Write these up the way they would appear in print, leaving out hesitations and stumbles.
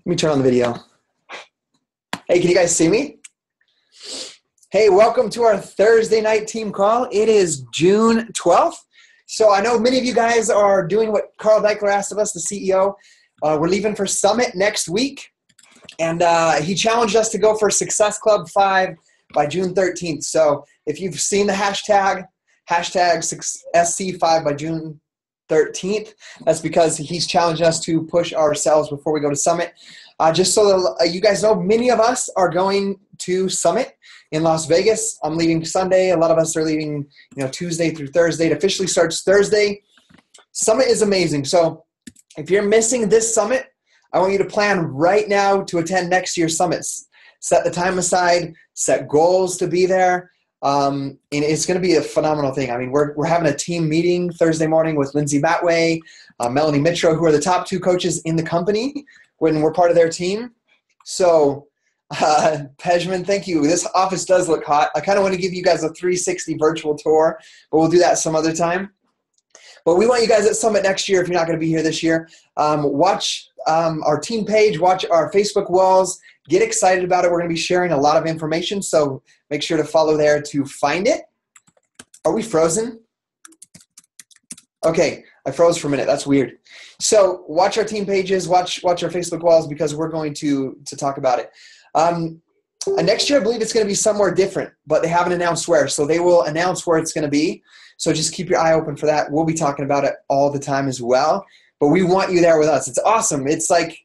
Let me turn on the video. Hey, can you guys see me? Hey, welcome to our Thursday night team call. It is June 12th. So I know many of you guys are doing what Carl Deichler asked of us, the CEO. We're leaving for Summit next week. And he challenged us to go for Success Club 5 by June 13th. So if you've seen the hashtag SC5 by June 13th, that's because he's challenged us to push ourselves before we go to Summit. Just so that you guys know, many of us are going to Summit in Las Vegas. I'm leaving Sunday. A lot of us are leaving, Tuesday through Thursday. It officially starts Thursday. Summit is amazing. So if you're missing this Summit, I want you to plan right now to attend next year's Summits. Set the time aside, set goals to be there. And it's going to be a phenomenal thing. I mean, we're having a team meeting Thursday morning with Lindsay Matway, Melanie Mitro, who are the top 2 coaches in the company when we're part of their team. So, Pejman, thank you. This office does look hot. I kind of want to give you guys a 360 virtual tour, but we'll do that some other time. But we want you guys at Summit next year if you're not going to be here this year. Watch our team page, watch our Facebook walls. Get excited about it. We're going to be sharing a lot of information, so make sure to follow there to find it. Are we frozen? Okay, I froze for a minute. That's weird. So watch our team pages, watch our Facebook walls, because we're going to talk about it. Next year, I believe it's going to be somewhere different, but they haven't announced where. So they will announce where it's going to be. So just keep your eye open for that. We'll be talking about it all the time as well. But we want you there with us. It's awesome. It's like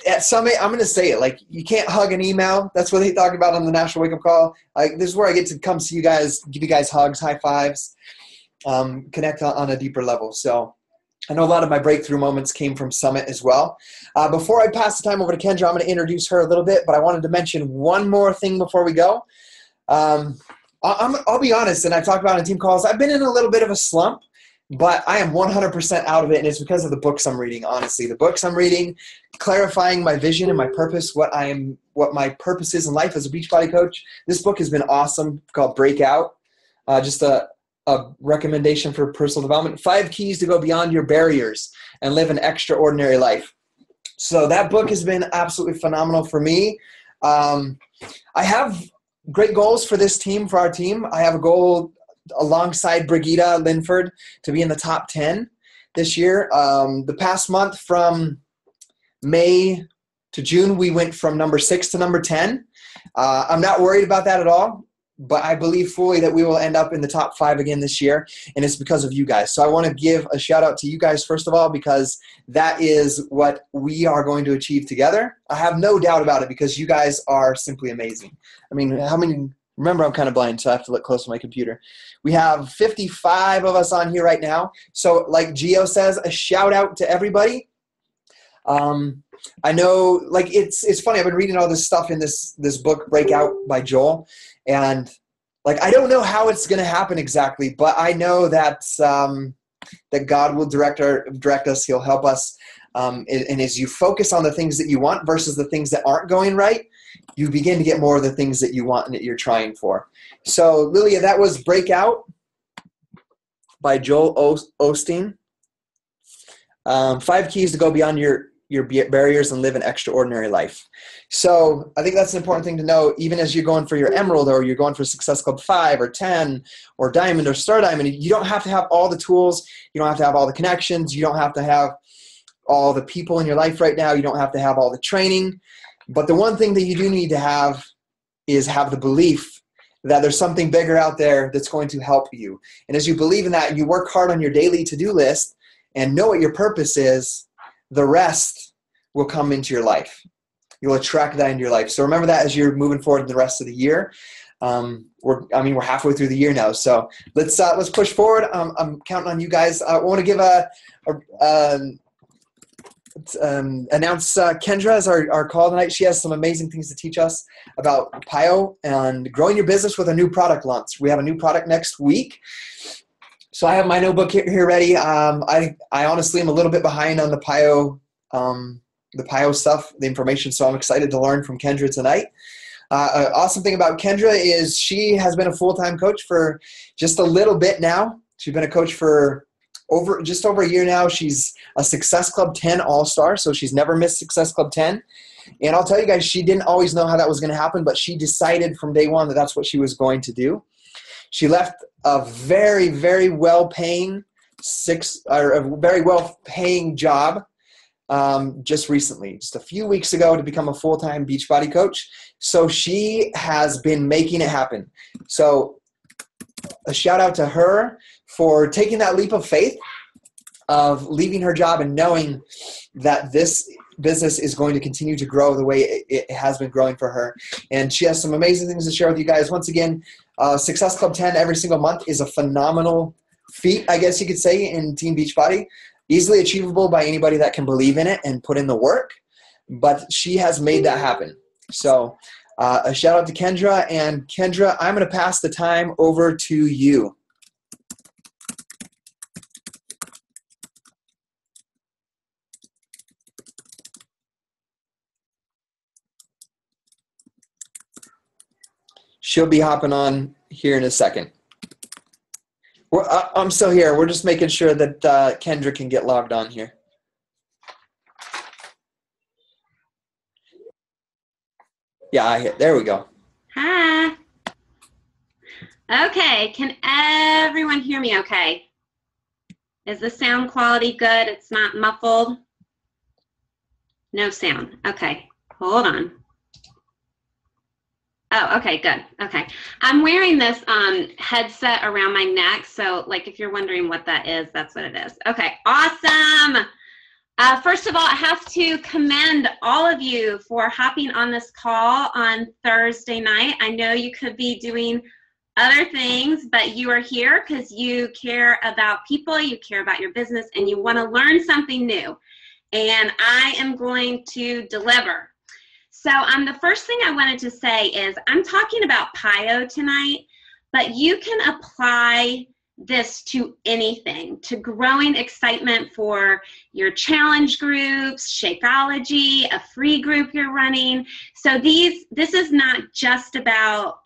at Summit, I'm going to say it, like, you can't hug an email. That's what they talk about on the National Wake Up Call. Like, this is where I get to come see you guys, give you guys hugs, high fives, connect on a deeper level. So I know a lot of my breakthrough moments came from Summit as well. Before I pass the time over to Kendra, I'm going to introduce her a little bit, but I wanted to mention one more thing before we go. I'll be honest, and I've talked about it in team calls, I've been in a little bit of a slump, but I am 100% out of it, and it's because of the books I'm reading, honestly. The books I'm reading, clarifying my vision and my purpose, what my purpose is in life as a Beachbody coach. This book has been awesome, called Breakout. Just a recommendation for personal development. 5 keys to go beyond your barriers and live an extraordinary life. So that book has been absolutely phenomenal for me. I have great goals for this team, for our team. I have a goal alongside Brigitte Linford to be in the top 10 this year. The past month, from May to June, we went from number 6 to number 10. I'm not worried about that at all, but I believe fully that we will end up in the top 5 again this year, and it's because of you guys. So I want to give a shout out to you guys, first of all, because that is what we are going to achieve together. I have no doubt about it, because you guys are simply amazing. I mean, remember, I'm kind of blind, so I have to look close to my computer. We have 55 of us on here right now. So like Gio says, a shout out to everybody. I know, like, it's funny. I've been reading all this stuff in this book, Breakout by Joel. And like, I don't know how it's going to happen exactly, but I know that that God will direct us. He'll help us. And as you focus on the things that you want versus the things that aren't going right, you begin to get more of the things that you want and that you're trying for. So, Lilia, that was Breakout by Joel Osteen. 5 keys to go beyond your barriers and live an extraordinary life. So I think that's an important thing to know, even as you're going for your Emerald, or you're going for Success Club 5 or 10 or Diamond or Star Diamond. You don't have to have all the tools. You don't have to have all the connections. You don't have to have all the people in your life right now. You don't have to have all the training. But the one thing that you do need to have is have the belief that there's something bigger out there that's going to help you. And as you believe in that, you work hard on your daily to-do list and know what your purpose is, the rest will come into your life. You'll attract that into your life. So remember that as you're moving forward the rest of the year. We're halfway through the year now, so let's push forward. I'm counting on you guys. I want to give announce Kendra as our call tonight. She has some amazing things to teach us about PIO and growing your business with a new product launch. We have a new product next week. So I have my notebook here ready. I honestly am a little bit behind on the PIO stuff, the information, so I'm excited to learn from Kendra tonight. Awesome thing about Kendra is she has been a full-time coach for just a little bit now. She's been a coach for just over a year now. She's a Success Club 10 All-Star, so she's never missed Success Club 10. And I'll tell you guys, she didn't always know how that was going to happen, but she decided from day one that that's what she was going to do. She left a very, very well-paying job just recently, just a few weeks ago, to become a full-time Beachbody coach. So she has been making it happen. So a shout out to her for taking that leap of faith of leaving her job and knowing that this business is going to continue to grow the way it has been growing for her. And she has some amazing things to share with you guys. Once again, Success Club 10 every single month is a phenomenal feat, I guess you could say, in Team Beachbody. Easily achievable by anybody that can believe in it and put in the work. But she has made that happen. So a shout out to Kendra. And Kendra, I'm going to pass the time over to you. She'll be hopping on here in a second. I'm still here. We're just making sure that Kendra can get logged on here. Yeah, there we go. Hi. Okay, can everyone hear me okay? Is the sound quality good? It's not muffled? No sound. Okay, hold on. Oh, okay, good. Okay. I'm wearing this headset around my neck, so like if you're wondering what that is, that's what it is. Okay, awesome. First of all, I have to commend all of you for hopping on this call on Thursday night. I know you could be doing other things, but you are here because you care about people, you care about your business, and you want to learn something new. And I am going to deliver. So the first thing I wanted to say is I'm talking about PIO tonight, but you can apply this to anything, to growing excitement for your challenge groups, Shakeology, a free group you're running. So this is not just about,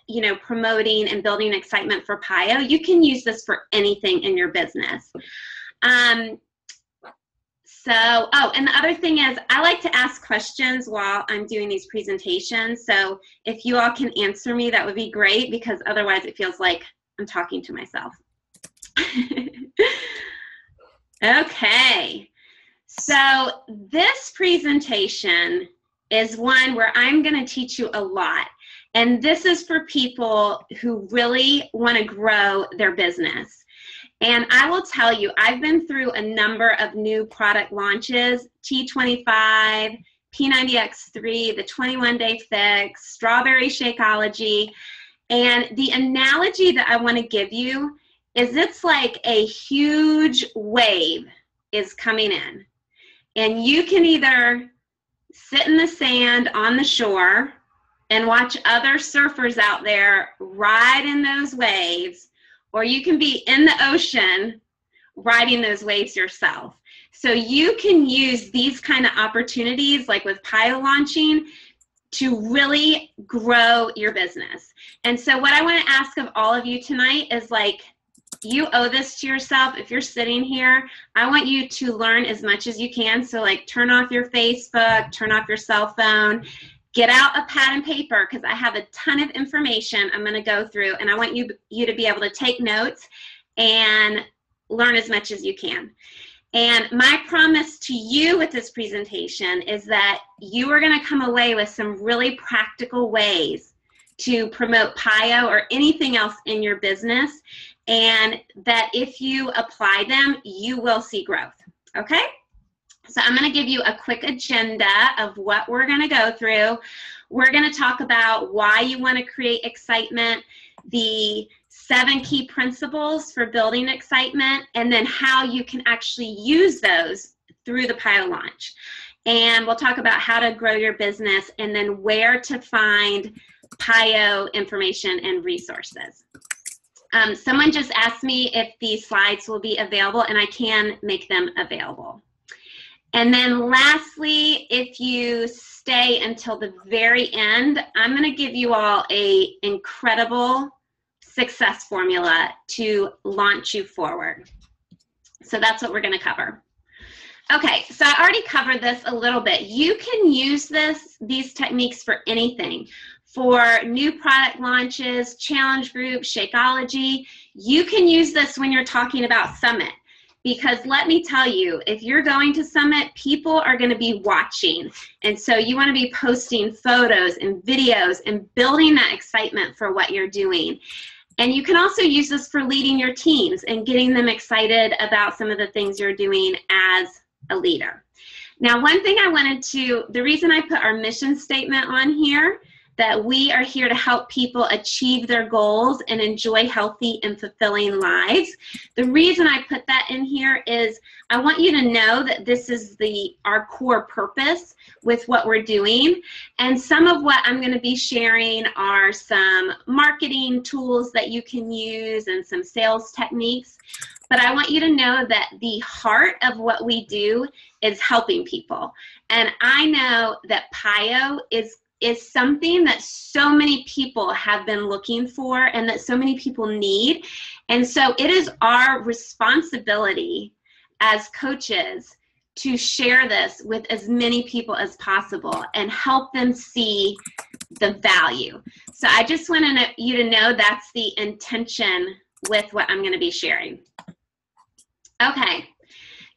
promoting and building excitement for PIO. You can use this for anything in your business. And the other thing is I like to ask questions while I'm doing these presentations. So if you all can answer me, that would be great, because otherwise it feels like I'm talking to myself. Okay, so this presentation is one where I'm going to teach you a lot. And this is for people who really want to grow their business. And I will tell you, I've been through a number of new product launches, T25, P90X3, the 21-Day Fix, Strawberry Shakeology. And the analogy that I want to give you is it's like a huge wave is coming in. And you can either sit in the sand on the shore and watch other surfers out there ride in those waves, or you can be in the ocean riding those waves yourself. So you can use these kind of opportunities, like with PIO launching, to really grow your business. And so what I want to ask of all of you tonight is, you owe this to yourself. If you're sitting here, I want you to learn as much as you can. So turn off your Facebook, turn off your cell phone, get out a pad and paper, because I have a ton of information I'm going to go through, and I want you to be able to take notes and learn as much as you can. And my promise to you with this presentation is that you are going to come away with some really practical ways to promote PIO or anything else in your business, and that if you apply them, you will see growth. Okay? So I'm going to give you a quick agenda of what we're going to go through. We're going to talk about why you want to create excitement, the 7 key principles for building excitement, and then how you can actually use those through the PIO launch. And we'll talk about how to grow your business, and then where to find PIO information and resources. Someone just asked me if these slides will be available, and I can make them available. And then lastly, if you stay until the very end, I'm going to give you all an incredible success formula to launch you forward. So that's what we're going to cover. Okay, so I already covered this a little bit. You can use these techniques for anything. For new product launches, challenge groups, Shakeology. You can use this when you're talking about Summit. Because let me tell you, if you're going to Summit, people are going to be watching. And so you want to be posting photos and videos and building that excitement for what you're doing. And you can also use this for leading your teams and getting them excited about some of the things you're doing as a leader. Now, one thing the reason I put our mission statement on here, that we are here to help people achieve their goals and enjoy healthy and fulfilling lives. The reason I put that in here is I want you to know that this is our core purpose with what we're doing. And some of what I'm going to be sharing are some marketing tools that you can use and some sales techniques. But I want you to know that the heart of what we do is helping people. And I know that PIO is something that so many people have been looking for and that so many people need. And so it is our responsibility as coaches to share this with as many people as possible and help them see the value. So I just want you to know that's the intention with what I'm going to be sharing. Okay.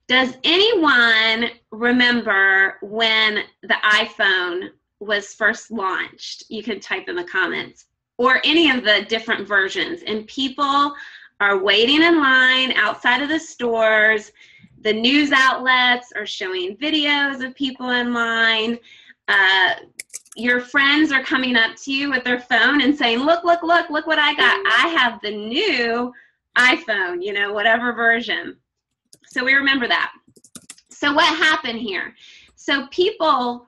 Does anyone remember when the iPhone was first launched? You can type in the comments, or any of the different versions, and people are waiting in line outside of the stores. The news outlets are showing videos of people in line. Your friends are coming up to you with their phone and saying, look what I got. I have the new iPhone, whatever version. So we remember that. So what happened here? So people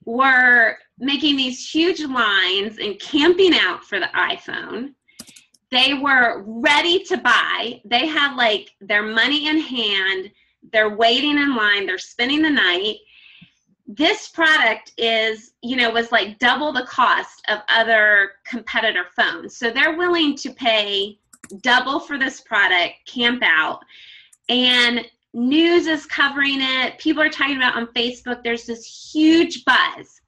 were making these huge lines and camping out for the iPhone. They were ready to buy. They had their money in hand. They're waiting in line. They're spending the night. This product was like double the cost of other competitor phones. So they're willing to pay double for this product, camp out, and news is covering it. People are talking about it on Facebook. There's this huge buzz.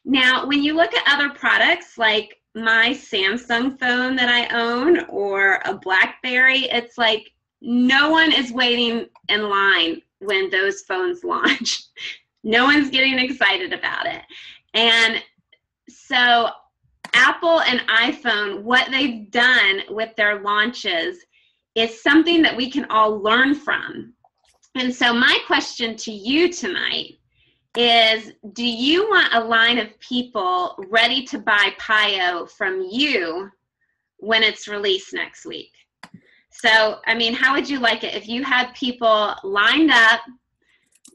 Now, when you look at other products like my Samsung phone that I own or a BlackBerry, it's like no one is waiting in line when those phones launch. No one's getting excited about it. And so Apple and iPhone, what they've done with their launches is something that we can all learn from. And so my question to you tonight is, do you want a line of people ready to buy PIO from you when it's released next week? So, how would you like it if you had people lined up,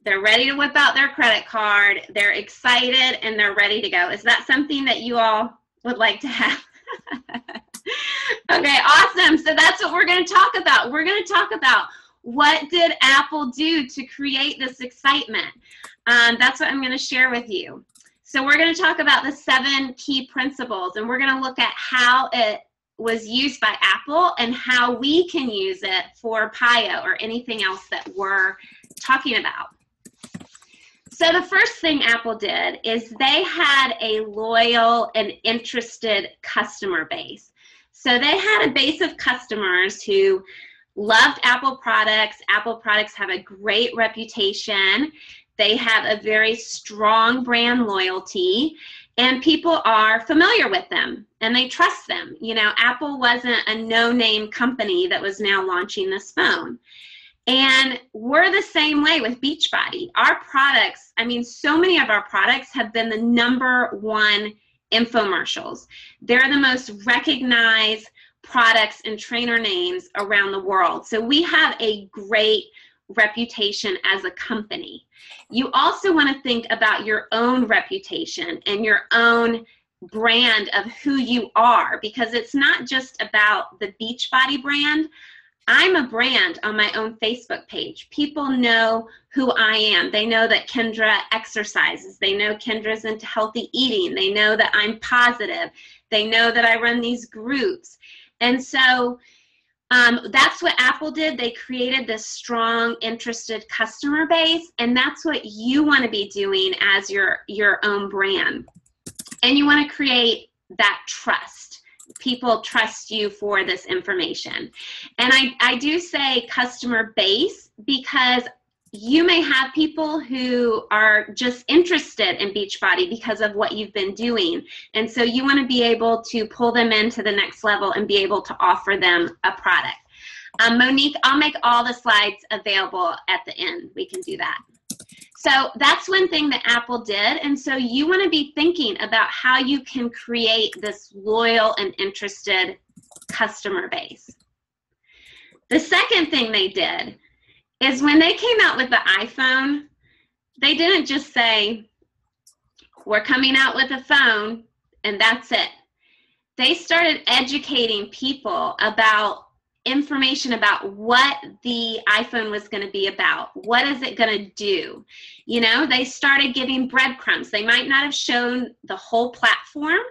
they're ready to whip out their credit card, they're excited, and they're ready to go? Is that something that you all would like to have? Okay, awesome. So that's what we're going to talk about. We're going to talk about what did Apple do to create this excitement. That's what I'm going to share with you. So we're going to talk about the 7 key principles, and we're going to look at how it was used by Apple and how we can use it for PIO or anything else that we're talking about. So the first thing Apple did is they had a loyal and interested customer base. So they had a base of customers who loved Apple products. Apple products have a great reputation. They have a very strong brand loyalty, and people are familiar with them and they trust them. Apple wasn't a no-name company that was now launching this phone. And we're the same way with Beachbody. Our products, so many of our products have been the #1 infomercials. They're the most recognized products and trainer names around the world. So we have a great reputation as a company. You also want to think about your own reputation and your own brand of who you are, because it's not just about the Beachbody brand. I'm a brand on my own Facebook page. People know who I am. They know that Kendra exercises. They know Kendra's into healthy eating. They know that I'm positive. They know that I run these groups. And so That's what Apple did. They created this strong, interested customer base, and that's what you want to be doing as your own brand. And you want to create that trust. People trust you for this information. And I do say customer base because you may have people who are just interested in Beachbody because of what you've been doing. And so you want to be able to pull them into the next level and be able to offer them a product. Monique, I'll make all the slides available at the end. We can do that. So that's one thing that Apple did. And so you want to be thinking about how you can create this loyal and interested customer base. The second thing they did is when they came out with the iPhone, they didn't just say, we're coming out with a phone and that's it. They started educating people about information about what the iPhone was going to be about. What is it going to do? You know, they started giving breadcrumbs. They might not have shown the whole platform,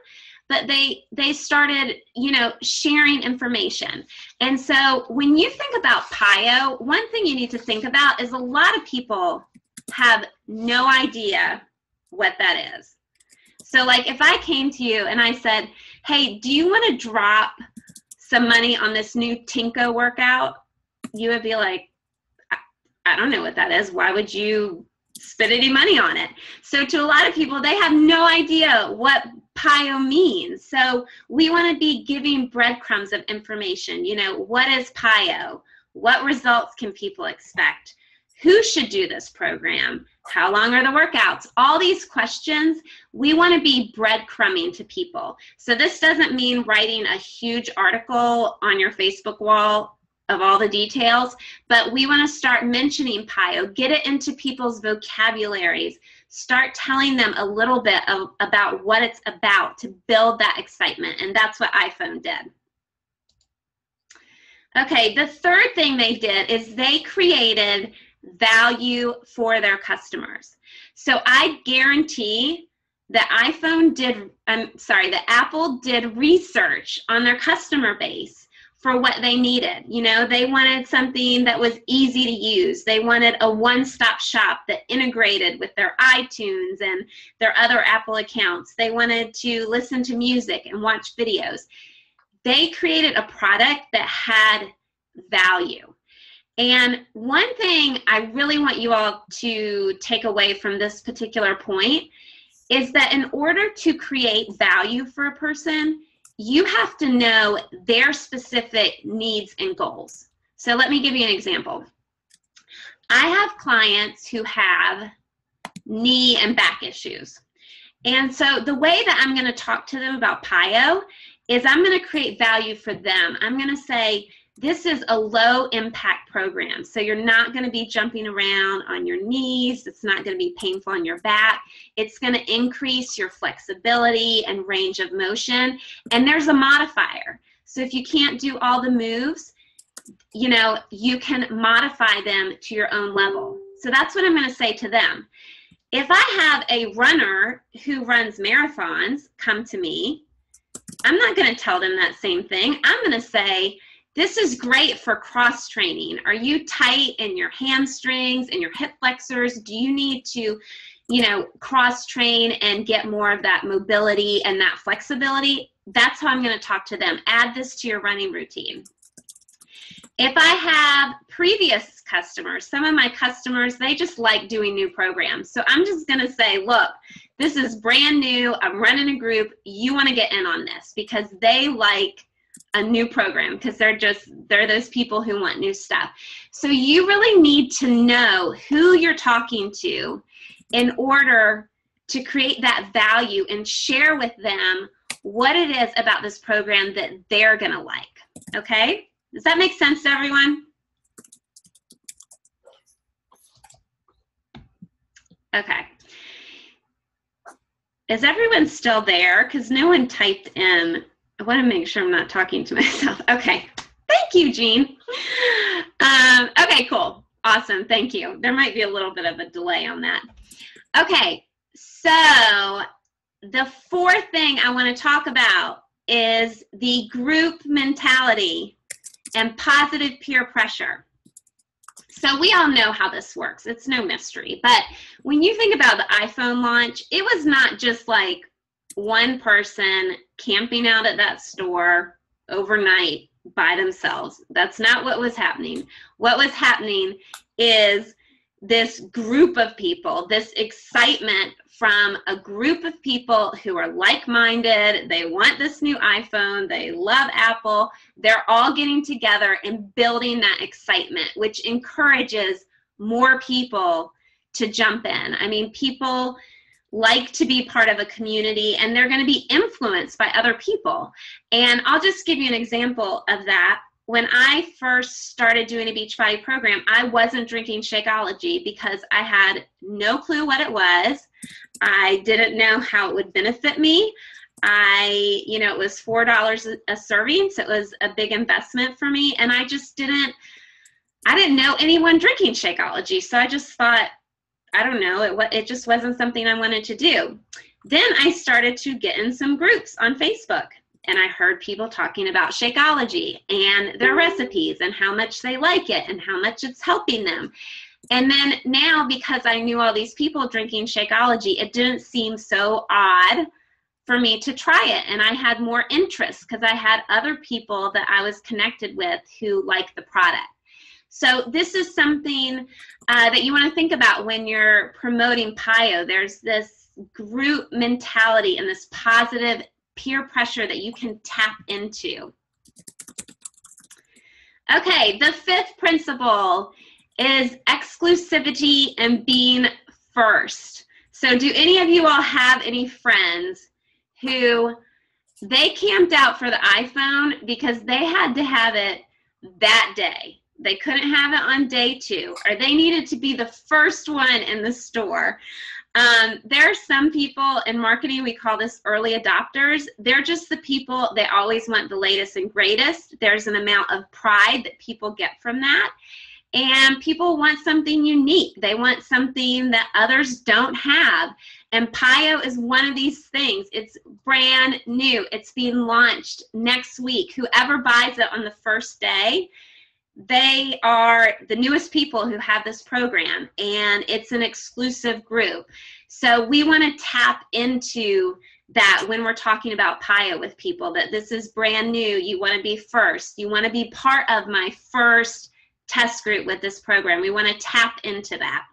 but they started, you know, sharing information. And so when you think about PIO, one thing you need to think about is a lot of people have no idea what that is. So like if I came to you and I said, hey, do you want to drop some money on this new Tinko workout? You would be like, I don't know what that is. Why would you spend any money on it? So to a lot of people, they have no idea what PIO means. So we want to be giving breadcrumbs of information. You know, what is PIO? What results can people expect? Who should do this program? How long are the workouts? All these questions, we want to be breadcrumbing to people. So this doesn't mean writing a huge article on your Facebook wall of all the details, but we want to start mentioning PIO, get it into people's vocabularies, start telling them a little bit about what it's about to build that excitement, and that's what iPhone did. Okay, the third thing they did is they created value for their customers. So I guarantee that Apple did research on their customer base for what they needed. You know, they wanted something that was easy to use. They wanted a one-stop shop that integrated with their iTunes and their other Apple accounts. They wanted to listen to music and watch videos. They created a product that had value. And one thing I really want you all to take away from this particular point is that in order to create value for a person, you have to know their specific needs and goals. So let me give you an example. I have clients who have knee and back issues. And so the way that I'm going to talk to them about PIO is I'm going to create value for them. I'm going to say, this is a low impact program. So you're not going to be jumping around on your knees. It's not going to be painful on your back. It's going to increase your flexibility and range of motion. And there's a modifier. So if you can't do all the moves, you know, you can modify them to your own level. So that's what I'm going to say to them. If I have a runner who runs marathons come to me, I'm not going to tell them that same thing. I'm going to say, this is great for cross training. Are you tight in your hamstrings and your hip flexors? Do you need to, you know, cross train and get more of that mobility and that flexibility? That's how I'm going to talk to them. Add this to your running routine. If I have previous customers, some of my customers, they just like doing new programs. So I'm just going to say, look, this is brand new. I'm running a group. You want to get in on this because they like a new program because they're those people who want new stuff. So you really need to know who you're talking to in order to create that value and share with them what it is about this program that they're going to like. Okay? Does that make sense to everyone? Okay. Is everyone still there? Because no one typed in. I want to make sure I'm not talking to myself. Okay. Thank you, Jean. Okay, cool. Awesome. Thank you. There might be a little bit of a delay on that. Okay. So the fourth thing I want to talk about is the group mentality and positive peer pressure. So we all know how this works. It's no mystery. But when you think about the iPhone launch, it was not just like one person camping out at that store overnight by themselves. That's not what was happening. What was happening is this group of people, this excitement from a group of people who are like-minded. They want this new iPhone. They love Apple. They're all getting together and building that excitement, which encourages more people to jump in. I mean, people like to be part of a community, and they're going to be influenced by other people. And I'll just give you an example of that. When I first started doing a Beachbody program, I wasn't drinking Shakeology because I had no clue what it was. I didn't know how it would benefit me. It was $4 a serving, so it was a big investment for me. And I didn't know anyone drinking Shakeology. So I just thought, I don't know, it just wasn't something I wanted to do. Then I started to get in some groups on Facebook, and I heard people talking about Shakeology and their recipes and how much they like it and how much it's helping them. And then now, because I knew all these people drinking Shakeology, it didn't seem so odd for me to try it. And I had more interest because I had other people that I was connected with who liked the product. So this is something that you want to think about when you're promoting PIO. There's this group mentality and this positive peer pressure that you can tap into. Okay, the fifth principle is exclusivity and being first. So do any of you all have any friends who they camped out for the iPhone because they had to have it that day? They couldn't have it on day 2, or they needed to be the first one in the store. There are some people in marketing, we call this early adopters. They're just the people, they always want the latest and greatest. There's an amount of pride that people get from that. And people want something unique. They want something that others don't have. And PIO is one of these things. It's brand new. It's being launched next week. Whoever buys it on the first day, they are the newest people who have this program, and it's an exclusive group. So we want to tap into that when we're talking about PIO with people, that this is brand new. You want to be first. You want to be part of my first test group with this program. We want to tap into that.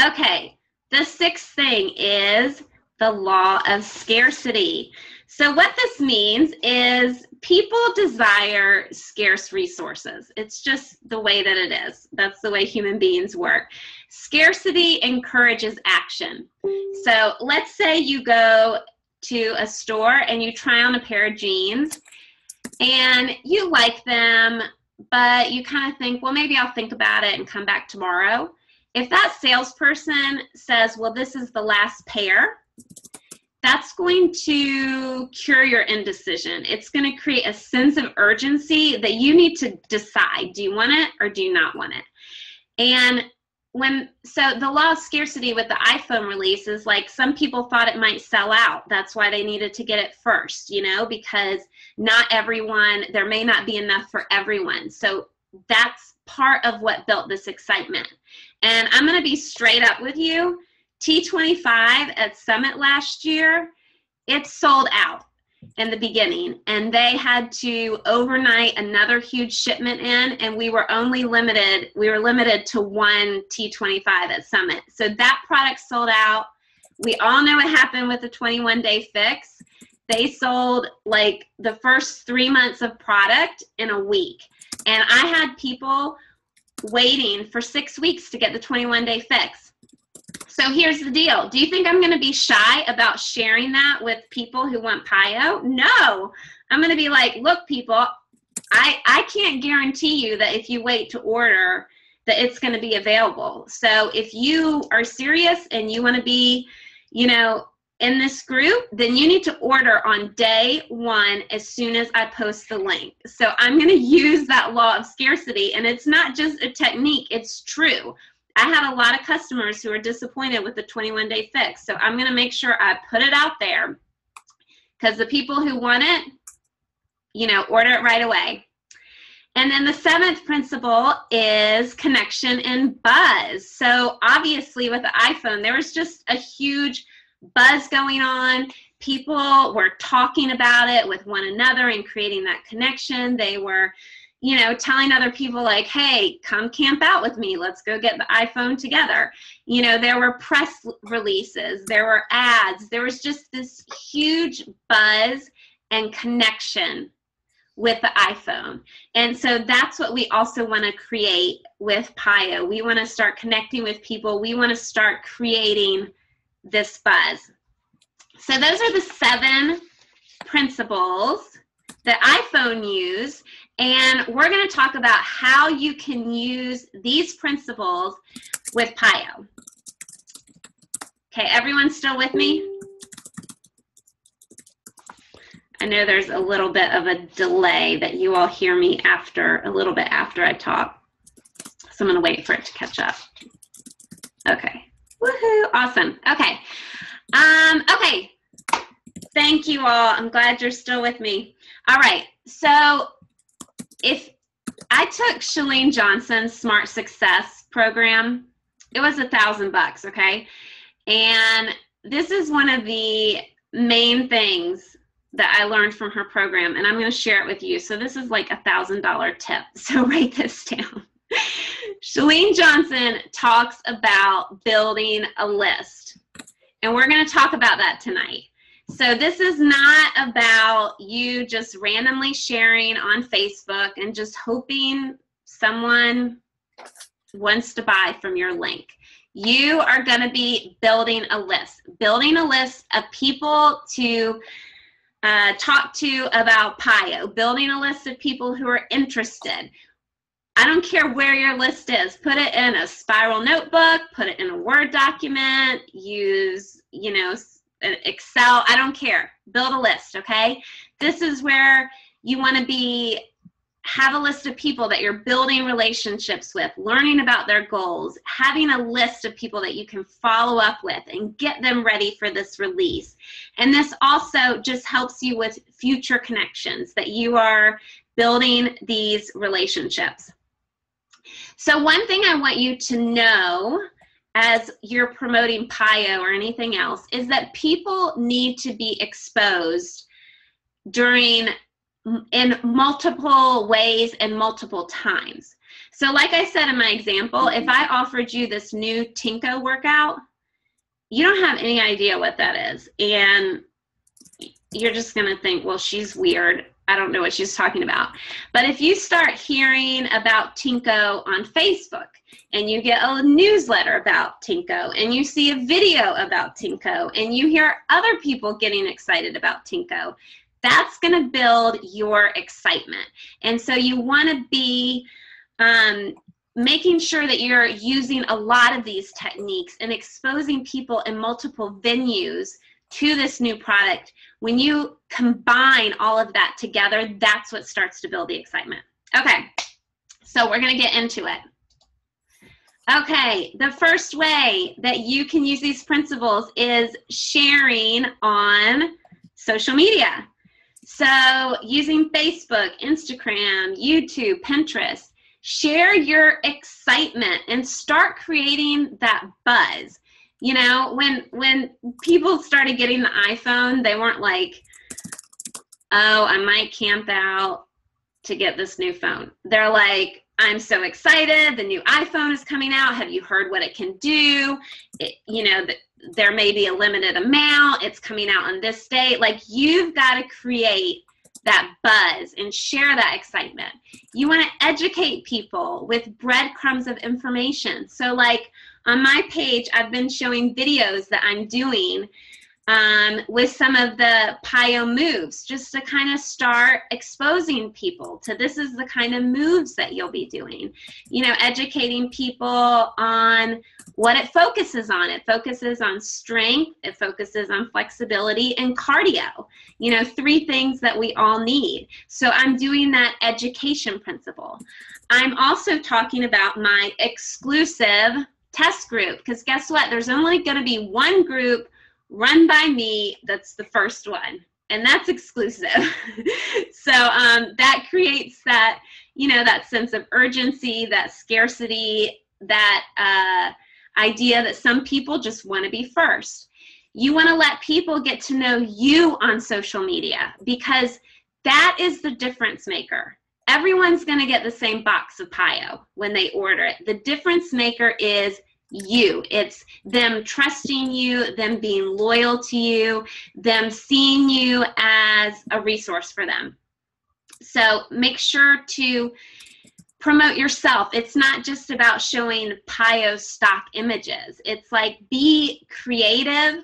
Okay, the sixth thing is the law of scarcity. So what this means is people desire scarce resources. It's just the way that it is. That's the way human beings work. Scarcity encourages action. So let's say you go to a store and you try on a pair of jeans and you like them, but you kind of think, well, maybe I'll think about it and come back tomorrow. If that salesperson says, well, this is the last pair, that's going to cure your indecision. It's going to create a sense of urgency that you need to decide, do you want it or do you not want it? And so the law of scarcity with the iPhone release is like some people thought it might sell out. That's why they needed to get it first, because not everyone, there may not be enough for everyone. So that's part of what built this excitement. And I'm going to be straight up with you. T25 at Summit last year, it sold out in the beginning, and they had to overnight another huge shipment in, and we were limited to one T25 at Summit. So that product sold out. We all know what happened with the 21-day fix. They sold like the first 3 months of product in a week, and I had people waiting for 6 weeks to get the 21-day fix. So here's the deal. Do you think I'm going to be shy about sharing that with people who want PIO? No. I'm going to be like, look, people, I can't guarantee you that if you wait to order that it's going to be available. So if you are serious and you want to be, in this group, then you need to order on day 1 as soon as I post the link. So I'm going to use that law of scarcity, and it's not just a technique, it's true. I had a lot of customers who are disappointed with the 21-day fix. So I'm going to make sure I put it out there because the people who want it, order it right away. And then the 7th principle is connection and buzz. So obviously with the iPhone, there was just a huge buzz going on. People were talking about it with one another and creating that connection. They were, telling other people like, hey, come camp out with me. Let's go get the iPhone together. There were press releases. There were ads. There was just this huge buzz and connection with the iPhone. And so that's what we also want to create with PIO. We want to start connecting with people. We want to start creating this buzz. So those are the 7 principles that iPhone use. And we're going to talk about how you can use these principles with PIO. Okay, everyone still with me? I know there's a little bit of a delay that you all hear me a little bit after I talk. So I'm going to wait for it to catch up. Okay. Woohoo. Awesome. Okay. Okay. Thank you all. I'm glad you're still with me. All right. So if I took Chalene Johnson's Smart Success program, it was $1,000, okay? And this is one of the main things that I learned from her program, and I'm going to share it with you. So this is like $1,000 tip. So write this down. Chalene Johnson talks about building a list, and we're going to talk about that tonight. So this is not about you just randomly sharing on Facebook and just hoping someone wants to buy from your link. You are going to be building a list of people to talk to about PIO, building a list of people who are interested. I don't care where your list is. Put it in a spiral notebook, put it in a Word document, use, Excel, I don't care. Build a list, okay? This is where you want to have a list of people that you're building relationships with, learning about their goals, having a list of people that you can follow up with and get them ready for this release. And this also just helps you with future connections, that you are building these relationships. So one thing I want you to know as you're promoting PIO or anything else is that people need to be exposed in multiple ways and multiple times. So like I said in my example, if I offered you this new Tinko workout, you don't have any idea what that is. And you're just going to think, well, she's weird. I don't know what she's talking about. But if you start hearing about Tinko on Facebook, and you get a newsletter about Tinko, and you see a video about Tinko, and you hear other people getting excited about Tinko, that's going to build your excitement. And so you want to be making sure that you're using a lot of these techniques and exposing people in multiple venues to this new product. When you combine all of that together, that's what starts to build the excitement. Okay, so we're going to get into it. Okay, the first way that you can use these principles is sharing on social media. So using Facebook, Instagram, YouTube, Pinterest, share your excitement and start creating that buzz. When people started getting the iPhone, they weren't like, oh, I might camp out to get this new phone. They're like, I'm so excited. The new iPhone is coming out. Have you heard what it can do? There may be a limited amount. It's coming out on this date. Like, you've got to create that buzz and share that excitement. You want to educate people with breadcrumbs of information. So like on my page, I've been showing videos that I'm doing with some of the PIO moves, just to kind of start exposing people to this is the kind of moves that you'll be doing. Educating people on what it focuses on. It focuses on strength, it focuses on flexibility and cardio. 3 things that we all need. So I'm doing that education principle. I'm also talking about my exclusive test group, because guess what? There's only going to be one group run by me. That's the first one. and that's exclusive. So that creates that, that sense of urgency, that scarcity, that idea that some people just want to be first. You want to let people get to know you on social media, because that is the difference maker. Everyone's going to get the same box of Pio when they order it. The difference maker is you. It's them trusting you, them being loyal to you, them seeing you as a resource for them. So make sure to promote yourself. It's not just about showing Pio stock images. It's like, be creative,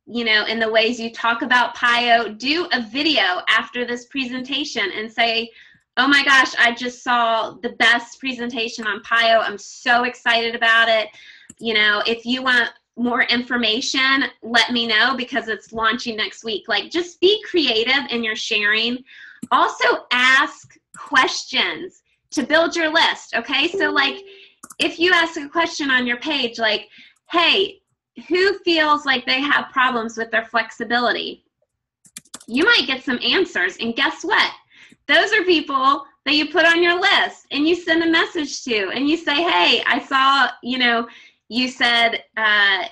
in the ways you talk about Pio. Do a video after this presentation and say, oh my gosh, I just saw the best presentation on Pio. I'm so excited about it. If you want more information, let me know, because it's launching next week. Like, just be creative in your sharing. Also ask questions to build your list, okay? So like, if you ask a question on your page, like, hey, who feels like they have problems with their flexibility? You might get some answers, and guess what? Those are people that you put on your list and you send a message to, and you say, hey, I saw, you said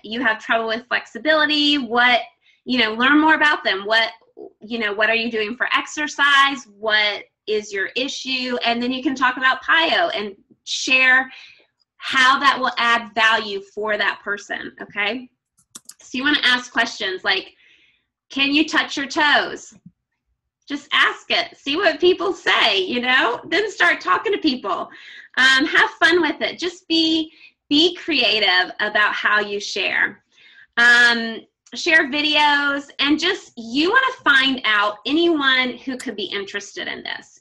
you have trouble with flexibility. Learn more about them. What are you doing for exercise? What is your issue? And then you can talk about Pio and share how that will add value for that person, okay? So you want to ask questions like, can you touch your toes? Just ask it. See what people say, Then start talking to people. Have fun with it. Just be creative about how you share. Share videos, and just, you want to find out anyone who could be interested in this,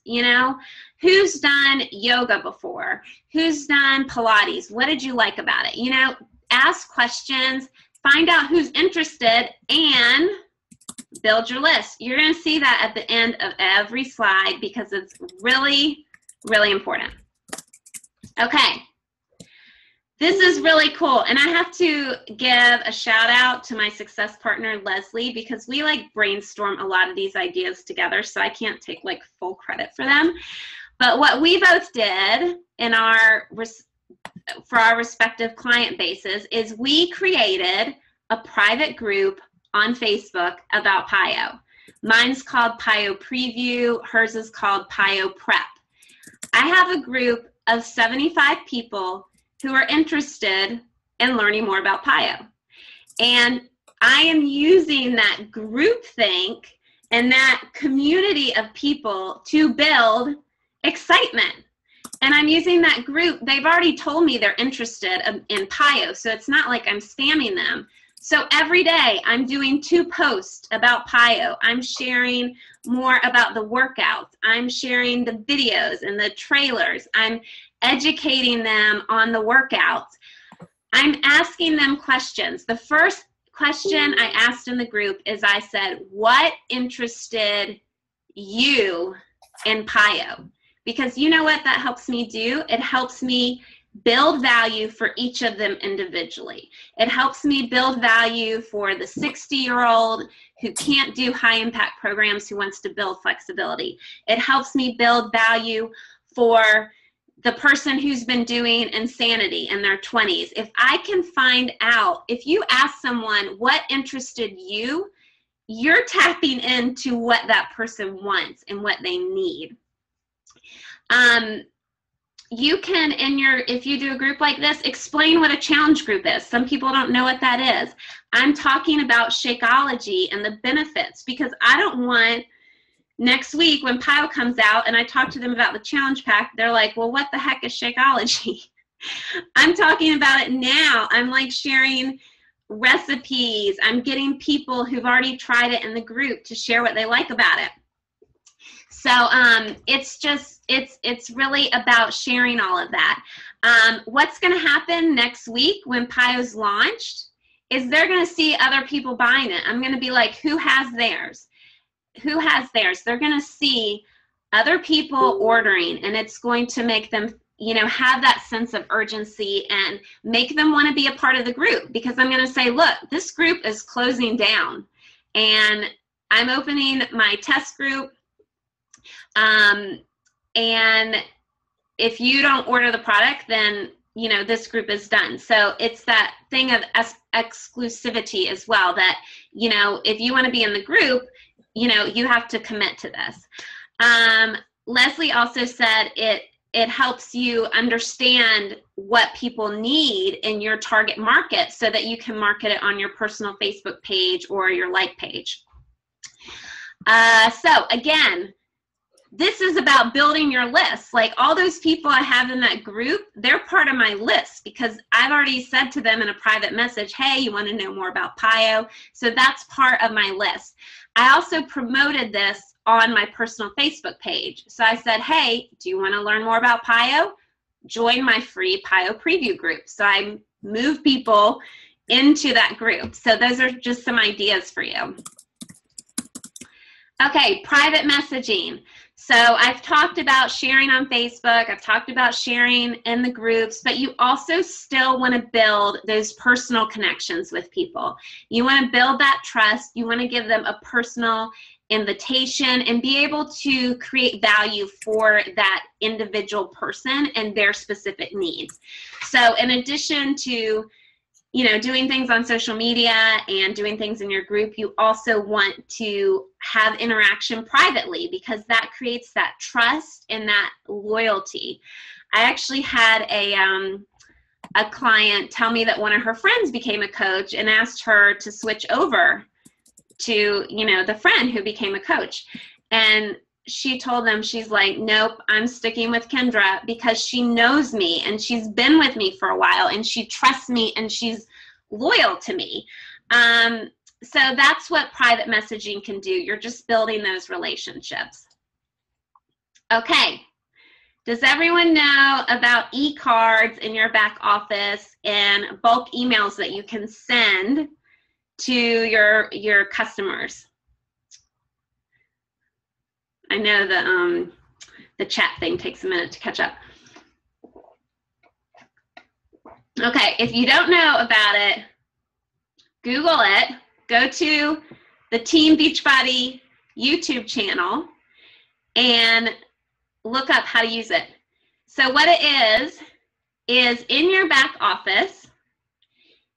who's done yoga before, who's done Pilates, what did you like about it? Ask questions, find out who's interested, and build your list. You're going to see that at the end of every slide, because it's really, really important. Okay. This is really cool, and I have to give a shout out to my success partner, Leslie, because we brainstorm a lot of these ideas together, so I can't take full credit for them. But what we both did for our respective client bases is we created a private group on Facebook about Pio. Mine's called Pio Preview, hers is called Pio Prep. I have a group of 75 people who are interested in learning more about Pio. And I am using that groupthink and that community of people to build excitement. And I'm using that group. They've already told me they're interested in Pio, so it's not like I'm spamming them. So every day I'm doing 2 posts about Pio. I'm sharing more about the workouts. I'm sharing the videos and the trailers. I'm educating them on the workouts. I'm asking them questions. The first question I asked in the group is, I said, what interested you in Pio? Because you know what that helps me do? It helps me build value for each of them individually. It helps me build value for the 60-year-old who can't do high impact programs, who wants to build flexibility. It helps me build value for the person who's been doing insanity in their 20s. If I can find out, if you ask someone what interested you, you're tapping into what that person wants and what they need. You can, if you do a group like this, explain what a challenge group is. Some people don't know what that is. I'm talking about Shakeology and the benefits, because I don't want next week when Pio comes out and I talk to them about the challenge pack, they're like, well, what the heck is Shakeology? I'm talking about it now. I'm sharing recipes. I'm getting people who've already tried it in the group to share what they like about it. So it's really about sharing all of that. What's going to happen next week when Pio's launched is they're going to see other people buying it. I'm going to be like, who has theirs? Who has theirs? They're going to see other people ordering, and it's going to make them, have that sense of urgency and make them want to be a part of the group, because I'm going to say, look, this group is closing down, and I'm opening my test group, and if you don't order the product, then this group is done. So it's that thing of exclusivity as well, that if you want to be in the group, you have to commit to this. Leslie also said it helps you understand what people need in your target market so that you can market it on your personal Facebook page or your like page. So again, this is about building your list. Like all those people I have in that group, they're part of my list because I've already said to them in a private message, hey, you want to know more about PIO? So that's part of my list. I also promoted this on my personal Facebook page. So I said, hey, do you want to learn more about PIO? Join my free PIO preview group. So I move people into that group. So those are just some ideas for you. Okay, private messaging. So I've talked about sharing on Facebook, I've talked about sharing in the groups, but you also still want to build those personal connections with people. You want to build that trust, you want to give them a personal invitation and be able to create value for that individual person and their specific needs. So in addition to doing things on social media and doing things in your group, you also want to have interaction privately because that creates that trust and that loyalty. I actually had a client tell me that one of her friends became a coach and asked her to switch over to, the friend who became a coach. And she told them, she's like, nope, I'm sticking with Kendra because she knows me and she's been with me for a while and she trusts me and she's loyal to me. So that's what private messaging can do. You're just building those relationships. Okay. Does everyone know about e-cards in your back office and bulk emails that you can send to your customers? I know the chat thing takes a minute to catch up. Okay, if you don't know about it, Google it. Go to the Team Beachbody YouTube channel and look up how to use it. So what it is in your back office,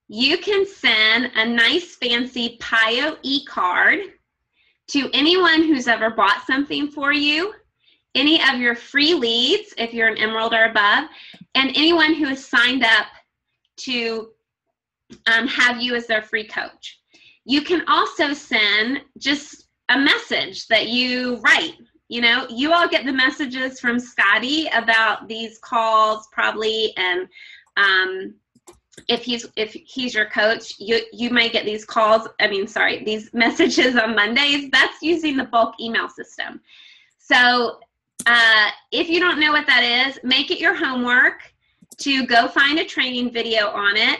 you can send a nice fancy PIO e-card to anyone who's ever bought something for you, any of your free leads, if you're an Emerald or above, and anyone who has signed up to have you as their free coach. You can also send just a message that you write. You all get the messages from Scotty about these calls probably, and if he's your coach, you might get these calls, these messages on Mondays. That's using the bulk email system. So if you don't know what that is, make it your homework to go find a training video on it,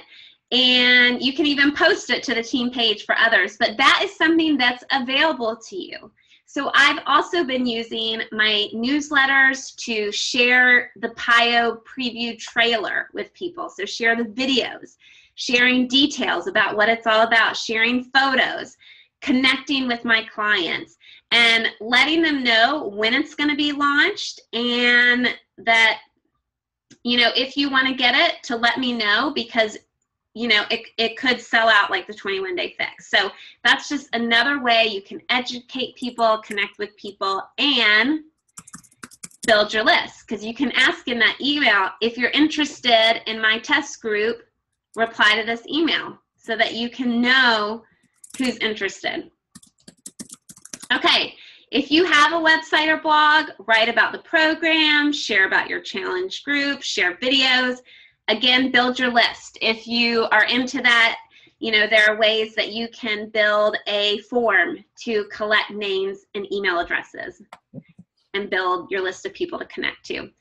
and you can even post it to the team page for others, but that is something that's available to you. So I've also been using my newsletters to share the PIO preview trailer with people. So share the videos, sharing details about what it's all about, sharing photos, connecting with my clients, and letting them know when it's going to be launched, and that, if you want to get it, to let me know, because it could sell out like the 21-day fix. So that's just another way you can educate people, connect with people, and build your list. Because you can ask in that email, if you're interested in my test group, reply to this email so that you can know who's interested. Okay, if you have a website or blog, write about the program, share about your challenge group, share videos. Again, build your list. If you are into that, there are ways that you can build a form to collect names and email addresses and build your list of people to connect to.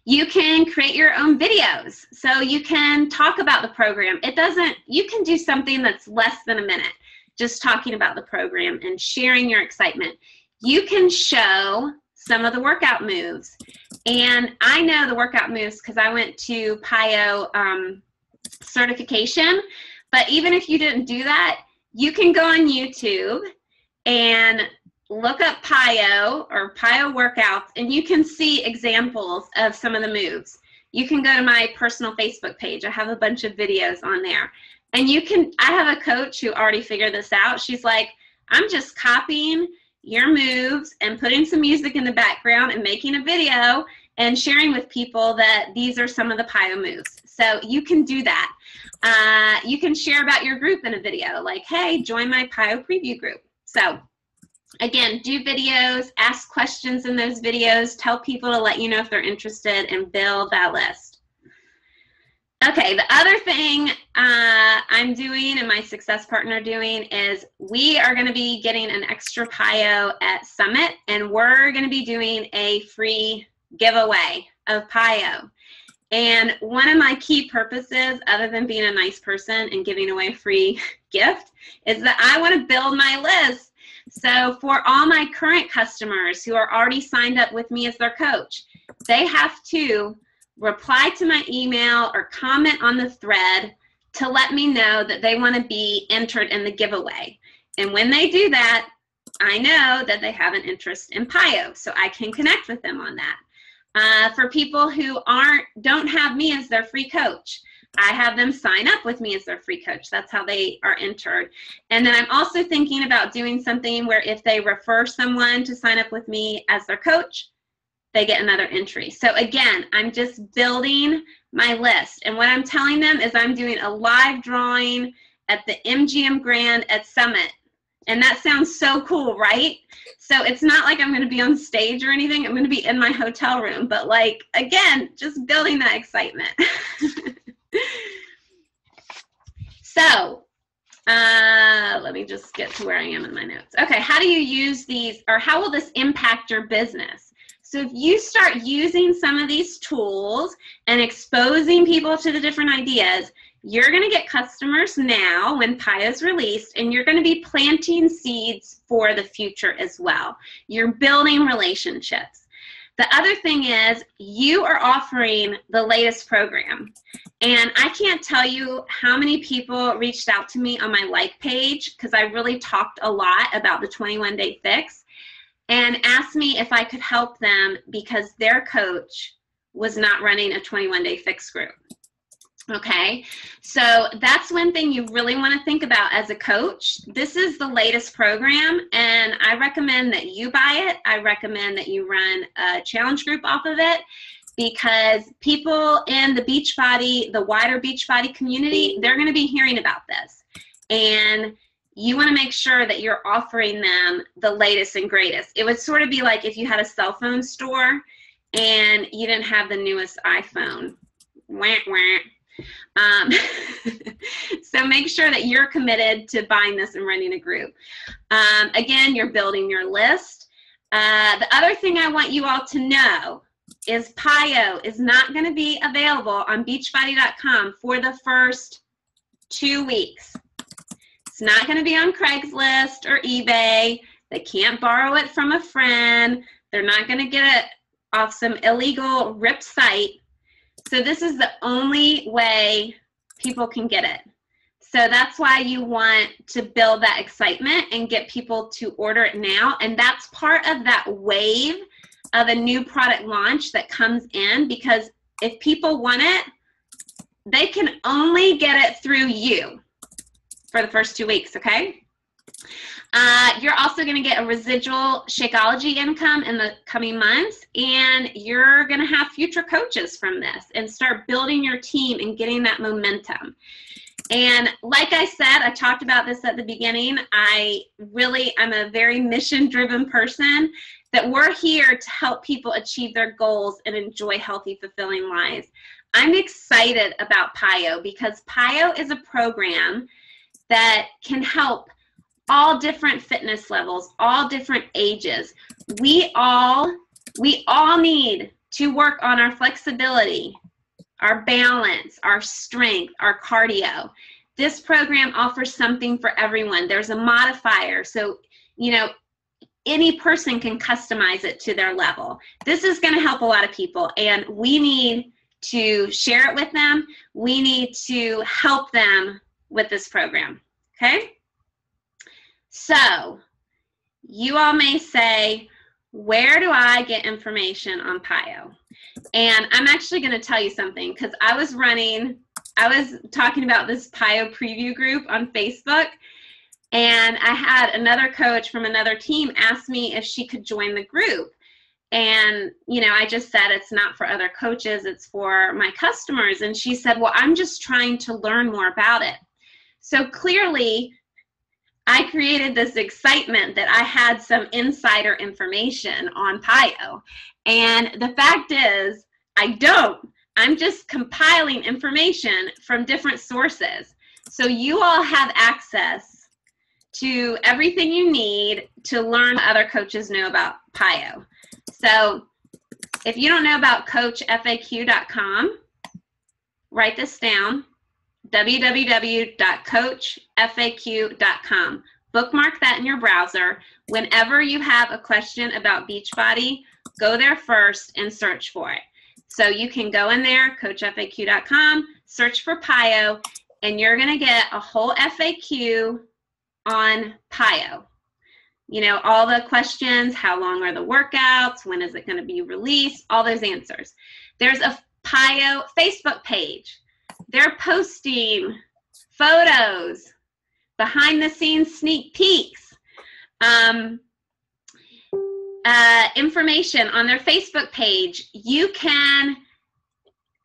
You can create your own videos. So you can talk about the program. You can do something that's less than a minute, just talking about the program and sharing your excitement. You can show some of the workout moves. And I know the workout moves because I went to PIO certification. But even if you didn't do that, you can go on YouTube and look up PIO or PIO workouts, and you can see examples of some of the moves. You can go to my personal Facebook page. I have a bunch of videos on there. And I have a coach who already figured this out. She's like, I'm just copying your moves and putting some music in the background and making a video and sharing with people that these are some of the PIO moves. So you can do that. You can share about your group in a video, like, hey, join my PIO preview group. So again, do videos, ask questions in those videos, tell people to let you know if they're interested, and build that list. Okay, the other thing I'm doing and my success partner doing is we are going to be getting an extra PIO at Summit, and we're going to be doing a free giveaway of PIO. And one of my key purposes, other than being a nice person and giving away a free gift, is that I want to build my list. So for all my current customers who are already signed up with me as their coach, they have to reply to my email or comment on the thread to let me know that they want to be entered in the giveaway. And when they do that, I know that they have an interest in PIO, so I can connect with them on that. For people who don't have me as their free coach, I have them sign up with me as their free coach. That's how they are entered. And then I'm also thinking about doing something where if they refer someone to sign up with me as their coach, they get another entry. So again, I'm just building my list. And what I'm telling them is I'm doing a live drawing at the MGM Grand at Summit. And that sounds so cool, right? So it's not like I'm going to be on stage or anything. I'm going to be in my hotel room. But like, again, just building that excitement. So let me just get to where I am in my notes. Okay, how do you use these, or how will this impact your business? So if you start using some of these tools and exposing people to the different ideas, you're going to get customers now when PIO is released, and you're going to be planting seeds for the future as well. You're building relationships. The other thing is you are offering the latest program. And I can't tell you how many people reached out to me on my like page, because I really talked a lot about the 21-day fix, and asked me if I could help them because their coach was not running a 21-day fix group. Okay, so that's one thing you really want to think about as a coach. This is the latest program, and I recommend that you buy it. I recommend that you run a challenge group off of it, because people in the Beachbody, the wider Beachbody community, they're going to be hearing about this. And you want to make sure that you're offering them the latest and greatest. It would sort of be like if you had a cell phone store and you didn't have the newest iPhone. Wah, wah. So make sure that you're committed to buying this and running a group. Again, you're building your list. The other thing I want you all to know is PIO is not going to be available on Beachbody.com for the first 2 weeks. It's not going to be on Craigslist or eBay. They can't borrow it from a friend. They're not going to get it off some illegal RIP site. So this is the only way people can get it. So that's why you want to build that excitement and get people to order it now. And that's part of that wave of a new product launch that comes in, because if people want it, they can only get it through you for the first 2 weeks, okay? You're also going to get a residual Shakeology income in the coming months, and you're going to have future coaches from this and start building your team and getting that momentum. And like I said, I talked about this at the beginning, I'm a very mission-driven person, that we're here to help people achieve their goals and enjoy healthy, fulfilling lives. I'm excited about PIO because PIO is a program that can help all different fitness levels, all different ages. We all need to work on our flexibility, our balance, our strength, our cardio. This program offers something for everyone. There's a modifier, so any person can customize it to their level. This is going to help a lot of people, and we need to share it with them. We need to help them with this program, okay? So you all may say, where do I get information on PIO? And I'm actually going to tell you something, because I was talking about this PIO preview group on Facebook, and I had another coach from another team ask me if she could join the group. And, you know, I just said it's not for other coaches, it's for my customers. And she said, well, I'm just trying to learn more about it. So clearly, I created this excitement that I had some insider information on PIO. And the fact is, I don't. I'm just compiling information from different sources. So you all have access to everything you need to learn what other coaches know about PIO. So if you don't know about CoachFAQ.com, write this down, www.coachfaq.com. Bookmark that in your browser. Whenever you have a question about Beachbody, go there first and search for it. So you can go in there, coachfaq.com, search for PIO, and you're going to get a whole FAQ on PIO. You know, all the questions, how long are the workouts, when is it going to be released, all those answers. There's a PIO Facebook page. They're posting photos, behind the scenes sneak peeks, information on their Facebook page. You can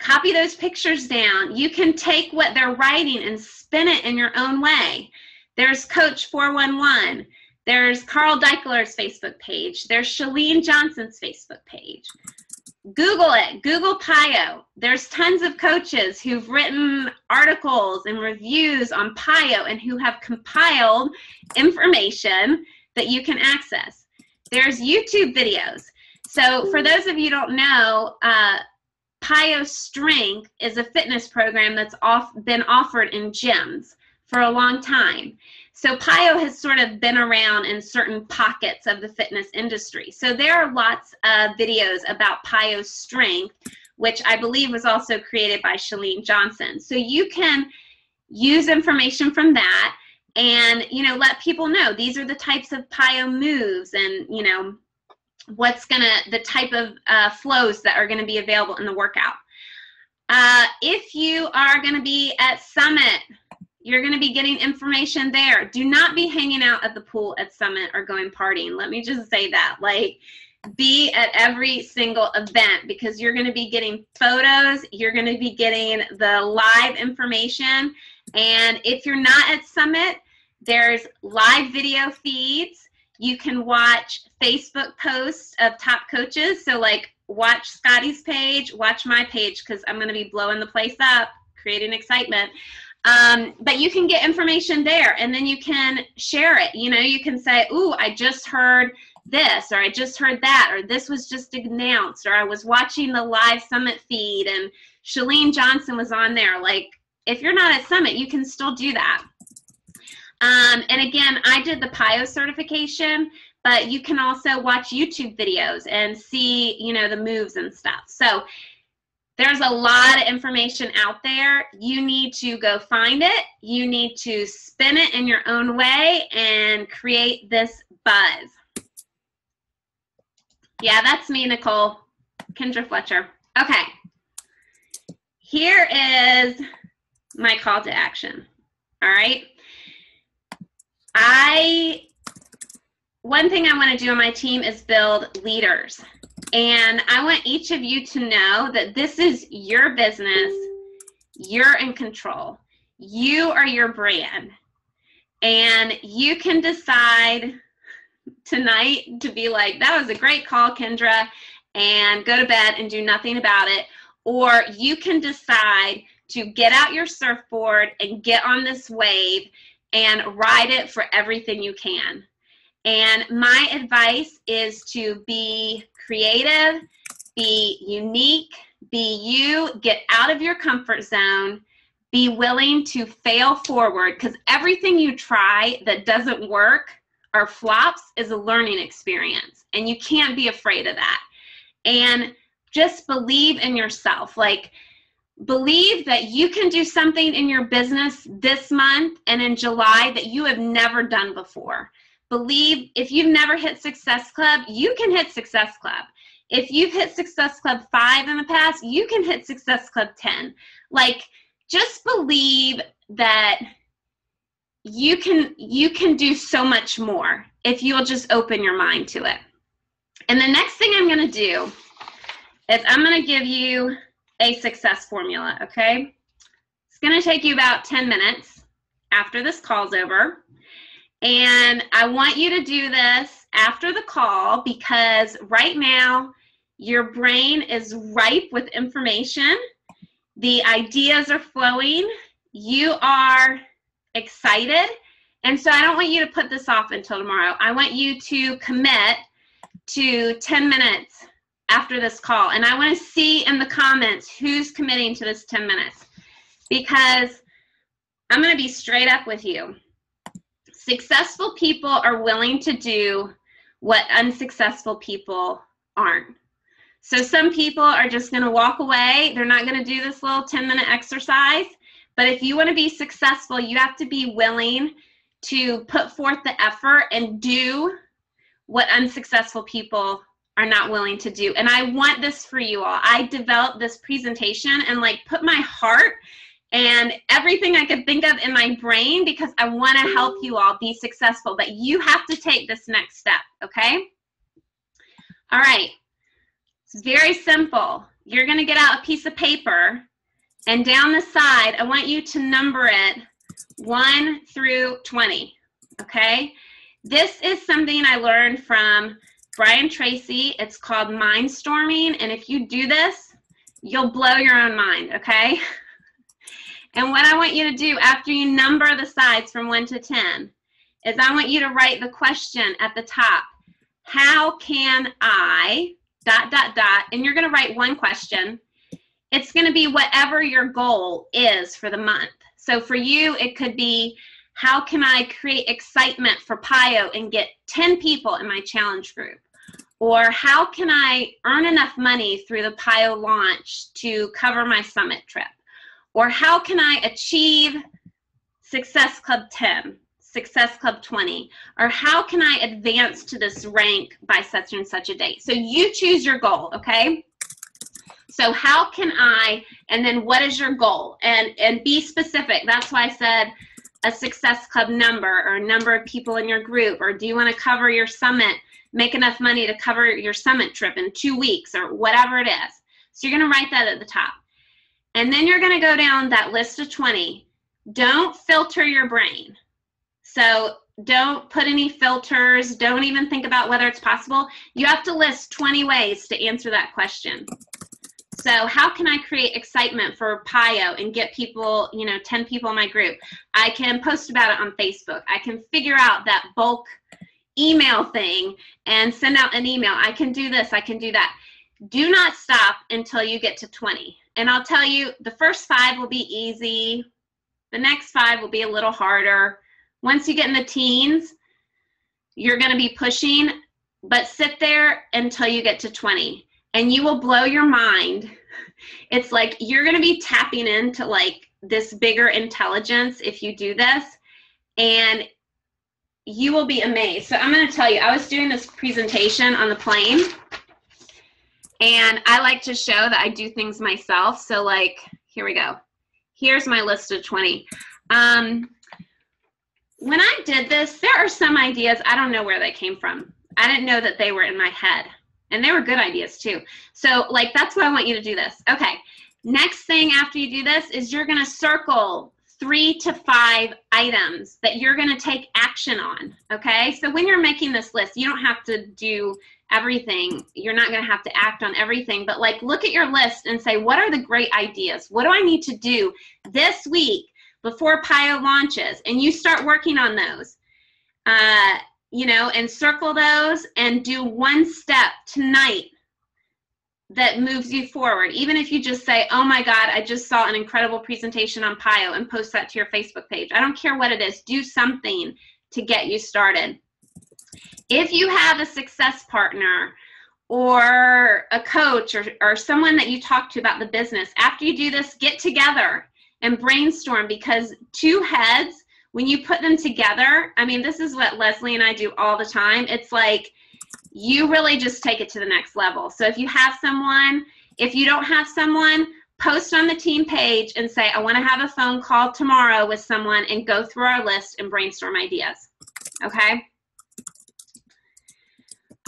copy those pictures down. You can take what they're writing and spin it in your own way. There's Coach 411. There's Carl Deichler's Facebook page. There's Chalene Johnson's Facebook page. Google it. Google PIO. There's tons of coaches who've written articles and reviews on PIO and who have compiled information that you can access. There's YouTube videos. So for those of you who don't know, PIO Strength is a fitness program that's been offered in gyms for a long time. So PIO has sort of been around in certain pockets of the fitness industry. So there are lots of videos about PIO Strength, which I believe was also created by Chalene Johnson. So you can use information from that and, you know, let people know these are the types of PIO moves and, you know, the type of flows that are going to be available in the workout. If you are going to be at Summit, you're going to be getting information there. Do not be hanging out at the pool at Summit or going partying. Let me just say that. Like, be at every single event, because you're going to be getting photos. You're going to be getting the live information. And if you're not at Summit, there's live video feeds. You can watch Facebook posts of top coaches. So like, watch Scotty's page, watch my page, because I'm going to be blowing the place up, creating excitement. But you can get information there, and then you can share it. You know, you can say, ooh, I just heard this, or I just heard that, or this was just announced, or I was watching the live Summit feed and Chalene Johnson was on there. Like, if you're not at Summit, you can still do that. And again, I did the PIO certification, but you can also watch YouTube videos and see, you know, the moves and stuff. So there's a lot of information out there. You need to go find it. You need to spin it in your own way and create this buzz. Yeah, that's me, Nicole. Kendra Fletcher. Okay. Here is my call to action. All right. One thing I want to do on my team is build leaders. And I want each of you to know that this is your business. You're in control. You are your brand. And you can decide tonight to be like, that was a great call, Kendra, and go to bed and do nothing about it. Or you can decide to get out your surfboard and get on this wave and ride it for everything you can. And my advice is to be creative, be unique, be you, get out of your comfort zone, be willing to fail forward, because everything you try that doesn't work or flops is a learning experience, and you can't be afraid of that. And just believe in yourself. Like, believe that you can do something in your business this month and in July that you have never done before. believe if you've never hit Success Club, you can hit Success Club. If you've hit Success Club 5 in the past, you can hit Success Club 10. Like, just believe that you can do so much more if you'll just open your mind to it. And the next thing I'm going to do is I'm going to give you a success formula, okay? It's going to take you about 10 minutes after this call's over. And I want you to do this after the call because right now your brain is ripe with information. The ideas are flowing. You are excited. And so I don't want you to put this off until tomorrow. I want you to commit to 10 minutes after this call. And I want to see in the comments who's committing to this 10 minutes. Because I'm going to be straight up with you. Successful people are willing to do what unsuccessful people aren't. So some people are just going to walk away. They're not going to do this little 10-minute exercise. But if you want to be successful, you have to be willing to put forth the effort and do what unsuccessful people are not willing to do. And I want this for you all. I developed this presentation and like put my heart and everything I could think of in my brain because I want to help you all be successful. But you have to take this next step, okay? All right. It's very simple. You're going to get out a piece of paper, and down the side, I want you to number it 1 through 20, okay? This is something I learned from Brian Tracy. It's called Mindstorming, and if you do this, you'll blow your own mind, okay? And what I want you to do after you number the sides from 1 to 10 is I want you to write the question at the top. How can I, ... and you're going to write one question. It's going to be whatever your goal is for the month. So for you, it could be, how can I create excitement for PIO and get 10 people in my challenge group? Or how can I earn enough money through the PIO launch to cover my summit trip? Or how can I achieve Success Club 10, Success Club 20? Or how can I advance to this rank by such and such a date? So you choose your goal, okay? So how can I, and then what is your goal? And be specific. That's why I said a Success Club number or a number of people in your group, or do you want to cover your summit, make enough money to cover your summit trip in 2 weeks or whatever it is. So you're going to write that at the top. And then you're going to go down that list of 20. Don't filter your brain. So don't put any filters. Don't even think about whether it's possible. You have to list 20 ways to answer that question. So how can I create excitement for PIO and get people, 10 people in my group? I can post about it on Facebook. I can figure out that bulk email thing and send out an email. I can do this. I can do that. Do not stop until you get to 20. And I'll tell you, the first 5 will be easy. The next 5 will be a little harder. Once you get in the teens, you're going to be pushing, but sit there until you get to 20. And you will blow your mind. It's like you're going to be tapping into like this bigger intelligence if you do this. And you will be amazed. So I'm going to tell you, I was doing this presentation on the plane. And I like to show that I do things myself. So like, here we go. Here's my list of 20. When I did this, there are some ideas, I don't know where they came from. I didn't know that they were in my head. And they were good ideas too. So like, that's why I want you to do this. Okay, next thing after you do this is you're gonna circle 3 to 5 items that you're gonna take action on, okay? So when you're making this list, you don't have to do everything. You're not gonna have to act on everything, but like look at your list and say, what are the great ideas? What do I need to do this week before PIO launches? And you start working on those. And circle those and do one step tonight that moves you forward. Even if you just say, oh my God, I just saw an incredible presentation on PIO, and post that to your Facebook page. I don't care what it is. Do something to get you started. If you have a success partner or a coach or someone that you talk to about the business, after you do this, get together and brainstorm, because 2 heads when you put them together, I mean, this is what Leslie and I do all the time. It's like you really just take it to the next level. So if you have someone, if you don't have someone, post on the team page and say, I want to have a phone call tomorrow with someone and go through our list and brainstorm ideas. Okay?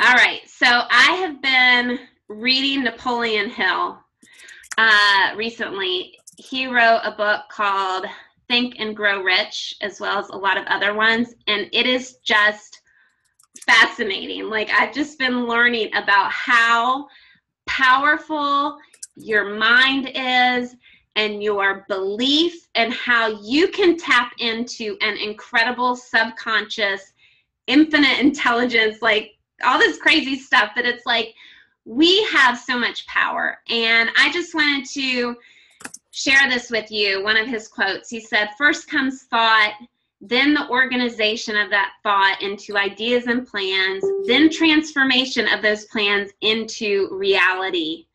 All right. So I have been reading Napoleon Hill recently. He wrote a book called Think and Grow Rich, as well as a lot of other ones. And it is just fascinating. Like, I've just been learning about how powerful your mind is and your belief, and how you can tap into an incredible subconscious, infinite intelligence, like all this crazy stuff that it's like we have so much power. And I just wanted to share this with you. One of his quotes, he said, first comes thought, then the organization of that thought into ideas and plans, then transformation of those plans into reality.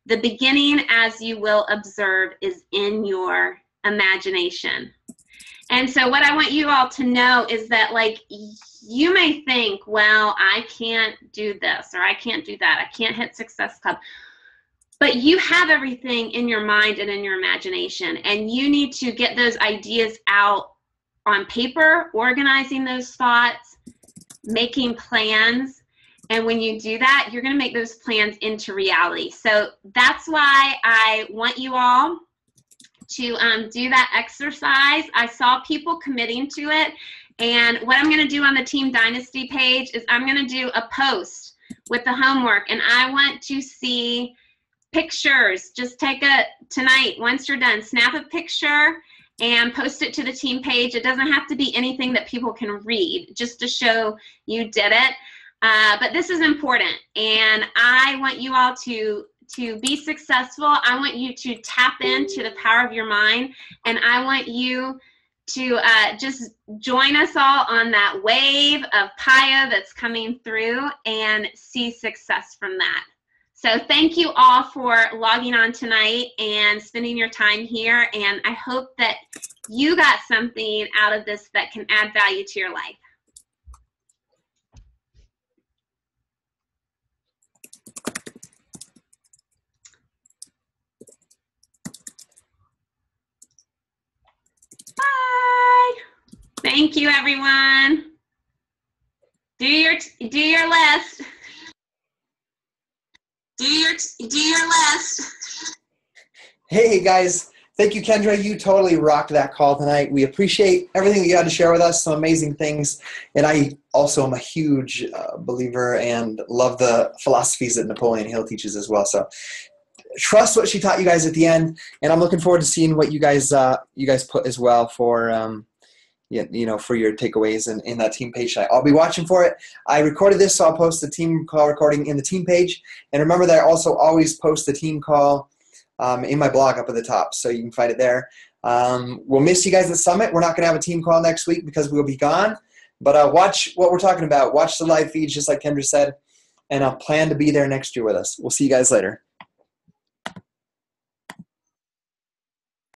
The beginning, as you will observe, is in your imagination. And so what I want you all to know is that, like, you may think, well, I can't do this, or I can't do that, I can't hit Success Club. But you have everything in your mind and in your imagination, and you need to get those ideas out on paper, organizing those thoughts, making plans. And when you do that, you're going to make those plans into reality. So that's why I want you all to do that exercise. I saw people committing to it. And what I'm going to do on the Team Dynasty page is I'm going to do a post with the homework. And I want to see pictures. Just take a, tonight, once you're done, snap a picture and post it to the team page. It doesn't have to be anything that people can read, just to show you did it. But this is important, and I want you all to be successful. I want you to tap into the power of your mind, and I want you to just join us all on that wave of Paya that's coming through and see success from that. So thank you all for logging on tonight and spending your time here, and I hope that you got something out of this that can add value to your life. Bye. Thank you, everyone. Do your list. Do your list. Hey guys, thank you, Kendra. You totally rocked that call tonight. We appreciate everything that you had to share with us, some amazing things. And I also am a huge believer and love the philosophies that Napoleon Hill teaches as well. So trust what she taught you guys at the end, and I'm looking forward to seeing what you guys put as well for for your takeaways in that team page tonight. I'll be watching for it. I recorded this, so I'll post the team call recording in the team page. And remember that I also always post the team call in my blog up at the top, so you can find it there. We'll miss you guys at the summit. We're not going to have a team call next week because we'll be gone. But watch what we're talking about. Watch the live feeds, just like Kendra said, and I'll plan to be there next year with us. We'll see you guys later.